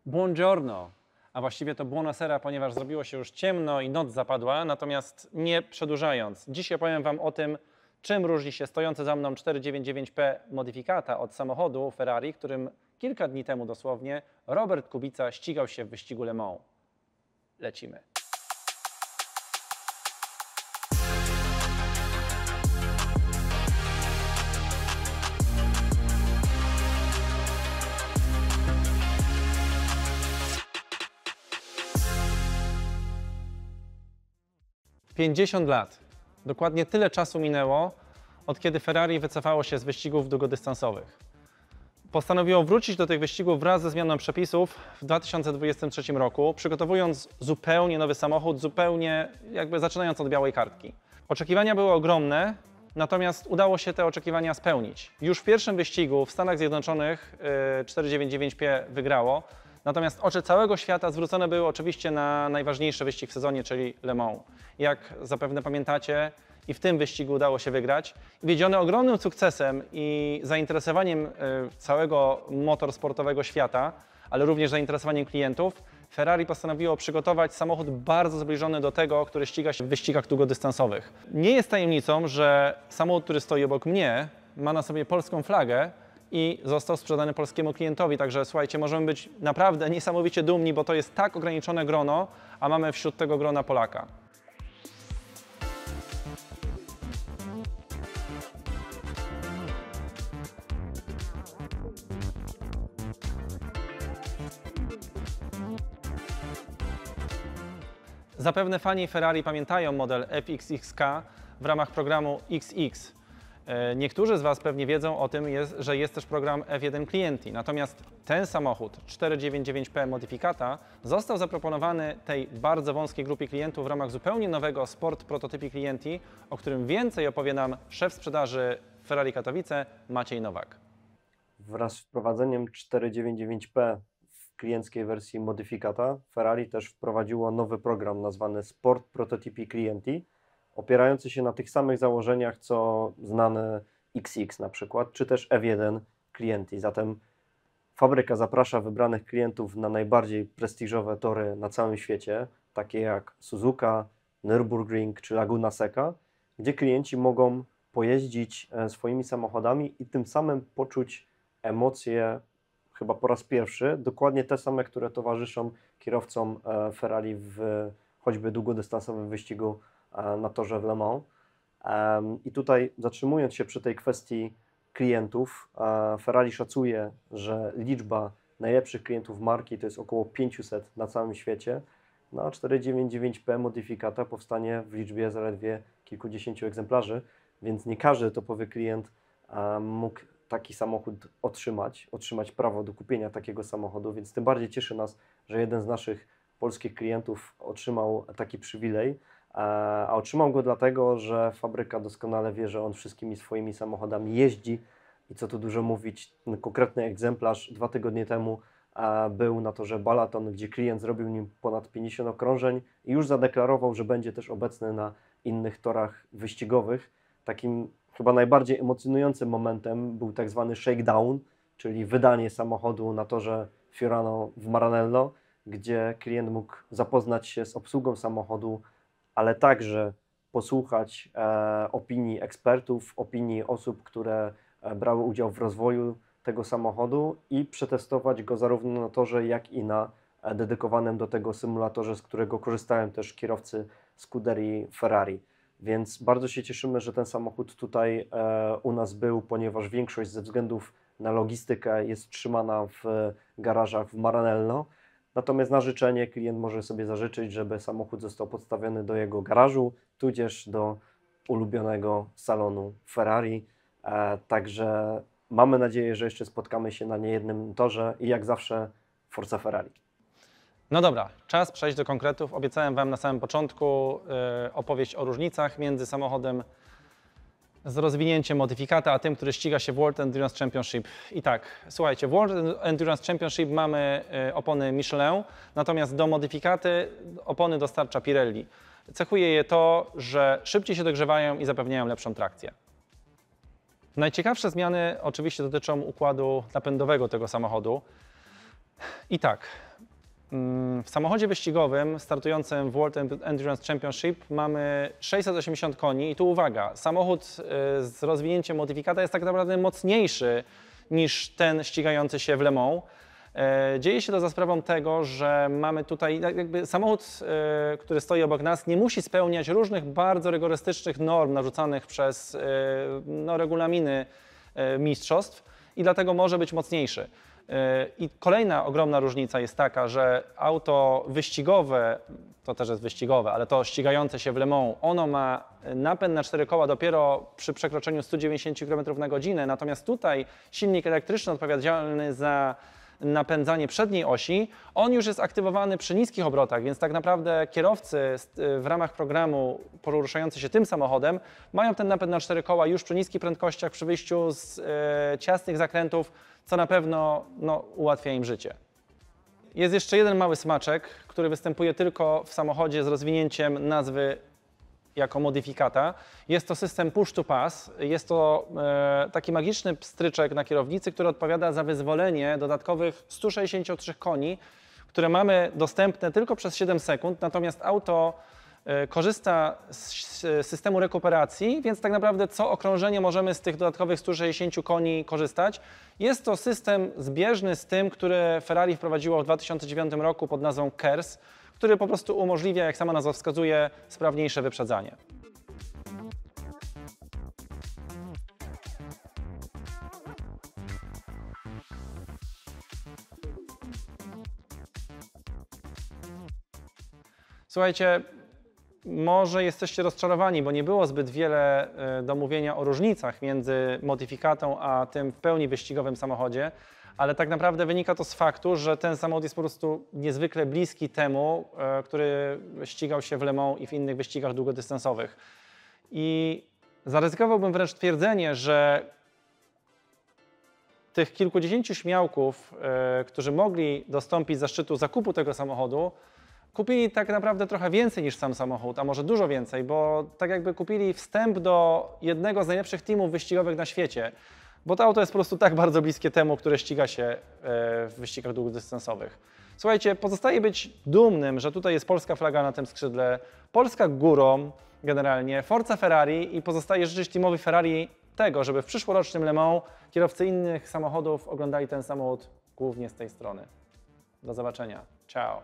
Buongiorno, a właściwie to buonasera, ponieważ zrobiło się już ciemno i noc zapadła, natomiast nie przedłużając. Dzisiaj powiem Wam o tym, czym różni się stojący za mną 499P Modificata od samochodu Ferrari, którym kilka dni temu dosłownie Robert Kubica ścigał się w wyścigu Le Mans. Lecimy. Pięćdziesiąt lat. Dokładnie tyle czasu minęło, od kiedy Ferrari wycofało się z wyścigów długodystansowych. Postanowiło wrócić do tych wyścigów wraz ze zmianą przepisów w 2023 roku, przygotowując zupełnie nowy samochód, zupełnie jakby zaczynając od białej kartki. Oczekiwania były ogromne, natomiast udało się te oczekiwania spełnić. Już w pierwszym wyścigu w Stanach Zjednoczonych 499P wygrało, natomiast oczy całego świata zwrócone były oczywiście na najważniejszy wyścig w sezonie, czyli Le Mans. Jak zapewne pamiętacie, i w tym wyścigu udało się wygrać. Wiedziony ogromnym sukcesem i zainteresowaniem całego motorsportowego świata, ale również zainteresowaniem klientów, Ferrari postanowiło przygotować samochód bardzo zbliżony do tego, który ściga się w wyścigach długodystansowych. Nie jest tajemnicą, że samochód, który stoi obok mnie, ma na sobie polską flagę i został sprzedany polskiemu klientowi. Także słuchajcie, możemy być naprawdę niesamowicie dumni, bo to jest tak ograniczone grono, a mamy wśród tego grona Polaka. Zapewne fani Ferrari pamiętają model FXXK w ramach programu XX. Niektórzy z Was pewnie wiedzą o tym, że jest też program F1 Clienti. Natomiast ten samochód 499P Modificata został zaproponowany tej bardzo wąskiej grupie klientów w ramach zupełnie nowego Sport Prototypi Clienti, o którym więcej opowie nam szef sprzedaży Ferrari Katowice Maciej Nowak. Wraz z wprowadzeniem 499P w klienckiej wersji Modificata Ferrari też wprowadziło nowy program nazwany Sport Prototypi Clienti, opierający się na tych samych założeniach, co znane XX na przykład, czy też F1 Clienti. Zatem fabryka zaprasza wybranych klientów na najbardziej prestiżowe tory na całym świecie, takie jak Suzuka, Nürburgring czy Laguna Seca, gdzie klienci mogą pojeździć swoimi samochodami i tym samym poczuć emocje, chyba po raz pierwszy, dokładnie te same, które towarzyszą kierowcom Ferrari w choćby długodystansowym wyścigu na torze w Le Mans. I tutaj zatrzymując się przy tej kwestii klientów, Ferrari szacuje, że liczba najlepszych klientów marki to jest około 500 na całym świecie. No a 499P Modificata powstanie w liczbie zaledwie kilkudziesięciu egzemplarzy, więc nie każdy topowy klient mógł taki samochód otrzymać prawo do kupienia takiego samochodu, więc tym bardziej cieszy nas, że jeden z naszych polskich klientów otrzymał taki przywilej, a otrzymał go dlatego, że fabryka doskonale wie, że on wszystkimi swoimi samochodami jeździ i co tu dużo mówić, konkretny egzemplarz 2 tygodnie temu był na torze Balaton, gdzie klient zrobił nim ponad 50 okrążeń i już zadeklarował, że będzie też obecny na innych torach wyścigowych. Takim chyba najbardziej emocjonującym momentem był tak zwany shakedown, czyli wydanie samochodu na torze Fiorano w Maranello, gdzie klient mógł zapoznać się z obsługą samochodu, ale także posłuchać opinii ekspertów, opinii osób, które brały udział w rozwoju tego samochodu i przetestować go zarówno na torze, jak i na dedykowanym do tego symulatorze, z którego korzystałem też kierowcy Scuderii Ferrari. Więc bardzo się cieszymy, że ten samochód tutaj u nas był, ponieważ większość ze względów na logistykę jest trzymana w garażach w Maranello. Natomiast na życzenie klient może sobie zażyczyć, żeby samochód został podstawiony do jego garażu, tudzież do ulubionego salonu Ferrari. Także mamy nadzieję, że jeszcze spotkamy się na niejednym torze i jak zawsze Forza Ferrari. No dobra, czas przejść do konkretów. Obiecałem Wam na samym początku opowieść o różnicach między samochodem z rozwinięciem Modificata, a tym, który ściga się w World Endurance Championship. I tak, słuchajcie, w World Endurance Championship mamy opony Michelin, natomiast do Modificaty opony dostarcza Pirelli. Cechuje je to, że szybciej się dogrzewają i zapewniają lepszą trakcję. Najciekawsze zmiany oczywiście dotyczą układu napędowego tego samochodu. I tak, W samochodzie wyścigowym startującym w World Endurance Championship mamy 680 koni i tu uwaga, samochód z rozwinięciem modyfikata jest tak naprawdę mocniejszy niż ten ścigający się w Le Mans. Dzieje się to za sprawą tego, że mamy tutaj jakby samochód, który stoi obok nas, nie musi spełniać różnych bardzo rygorystycznych norm narzucanych przez regulaminy mistrzostw i dlatego może być mocniejszy. I kolejna ogromna różnica jest taka, że auto wyścigowe, to też jest wyścigowe, ale to ścigające się w Le Mans, ono ma napęd na 4 koła dopiero przy przekroczeniu 190 km na godzinę, natomiast tutaj silnik elektryczny odpowiedzialny za napędzanie przedniej osi, on już jest aktywowany przy niskich obrotach, więc tak naprawdę kierowcy w ramach programu poruszający się tym samochodem mają ten napęd na 4 koła już przy niskich prędkościach, przy wyjściu z ciasnych zakrętów, co na pewno ułatwia im życie. Jest jeszcze jeden mały smaczek, który występuje tylko w samochodzie z rozwinięciem nazwy jako modyfikata. Jest to system push to pass. Jest to taki magiczny pstryczek na kierownicy, który odpowiada za wyzwolenie dodatkowych 163 koni, które mamy dostępne tylko przez 7 sekund, natomiast auto korzysta z systemu rekuperacji, więc tak naprawdę co okrążenie możemy z tych dodatkowych 160 koni korzystać. Jest to system zbieżny z tym, który Ferrari wprowadziło w 2009 roku pod nazwą KERS, który po prostu umożliwia, jak sama nazwa wskazuje, sprawniejsze wyprzedzanie. Słuchajcie, może jesteście rozczarowani, bo nie było zbyt wiele do mówienia o różnicach między modyfikatą a tym w pełni wyścigowym samochodzie, ale tak naprawdę wynika to z faktu, że ten samochód jest po prostu niezwykle bliski temu, który ścigał się w Le Mans i w innych wyścigach długodystansowych. I zaryzykowałbym wręcz twierdzenie, że tych kilkudziesięciu śmiałków, którzy mogli dostąpić zaszczytu zakupu tego samochodu, kupili tak naprawdę trochę więcej niż sam samochód, a może dużo więcej, bo tak jakby kupili wstęp do jednego z najlepszych teamów wyścigowych na świecie, bo to auto jest po prostu tak bardzo bliskie temu, które ściga się w wyścigach długodystansowych. Słuchajcie, pozostaje być dumnym, że tutaj jest polska flaga na tym skrzydle, Polska górą generalnie, Forza Ferrari i pozostaje życzyć teamowi Ferrari tego, żeby w przyszłorocznym Le Mans kierowcy innych samochodów oglądali ten samochód głównie z tej strony. Do zobaczenia. Ciao.